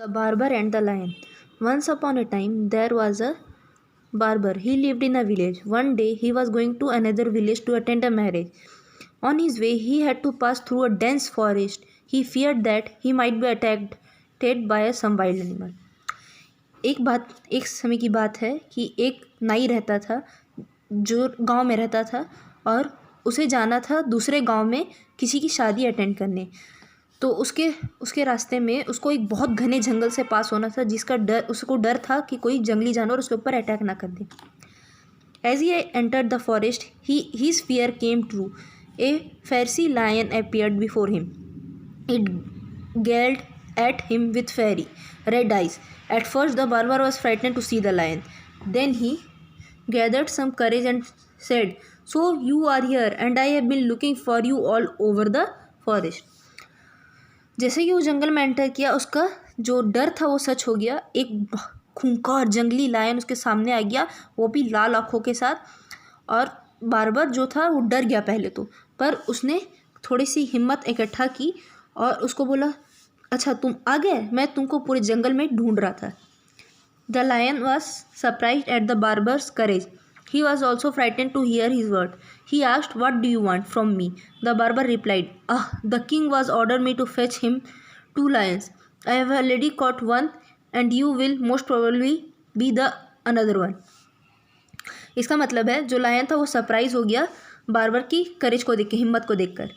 The Barber and the Lion. Once upon a time, there was a barber. He lived in a village. One day, he was going to another village to attend a marriage. On his way, he had to pass through a dense forest. He feared that he might be attacked by some wild animal. एक समय की बात है कि एक नाई रहता था जो गांव में रहता था और उसे जाना था दूसरे गांव में किसी की शादी अटेंड करने। तो उसके रास्ते में उसको एक बहुत घने जंगल से पास होना था जिसका उसको डर था कि कोई जंगली जानवर उसके ऊपर अटैक ना कर दे। As he entered the forest his fear came true. A fiery lion appeared before him. It glared at him with fiery red eyes. At first the barber was frightened to see the lion. Then he gathered some courage and said, "So you are here, and I have been looking for you all over the forest." जैसे ही वो जंगल में enter किया उसका जो डर था वो सच हो गया। एक खूंखार जंगली लायन उसके सामने आ गया, वो भी लाल आँखों के साथ। और बार्बर जो था वो डर गया पहले तो, पर उसने थोड़ी सी हिम्मत इकट्ठा की और उसको बोला, अच्छा तुम आ गए, मैं तुमको पूरे जंगल में ढूंढ रहा था। The lion was surprised at the barber's courage. He was also frightened to hear his word. He asked, "What do you want from me?" The barber replied, "The king was ordered me to fetch him 2 lions. I have already caught one, and you will most probably be the another one." इसका मतलब है जो lion था वो surprise हो गया barber की करेज को देख के, हिम्मत को देखकर।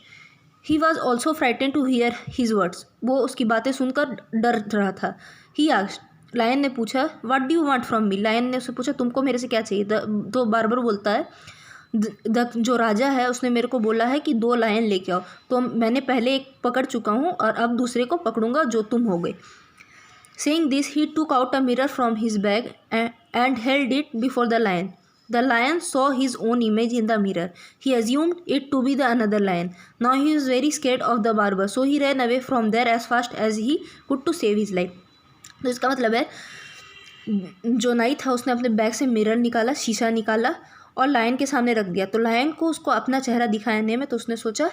He was also frightened to hear his words. वो उसकी बातें सुनकर डर रहा था। He asked, लायन ने पूछा, "What do you want from me?" Lion ने उससे पूछा, तुमको मेरे से क्या चाहिए? तो बार्बर बोलता है, जो राजा है उसने मेरे को बोला है कि 2 लायन लेके आओ, तो मैंने पहले एक पकड़ चुका हूँ और अब दूसरे को पकड़ूंगा जो तुम हो गए। Saying this, he took out a mirror from his bag and held it before the lion. The lion saw his own image in the mirror. He assumed it to be the another lion. Now he was very scared of the barber, so he ran away from there as fast as he could to save his life. तो इसका मतलब है जो नाई था उसने अपने bag से मिरर निकाला, शीशा निकाला और लायन के सामने रख दिया। तो लायन को उसको अपना चेहरा दिखाने में तो उसने सोचा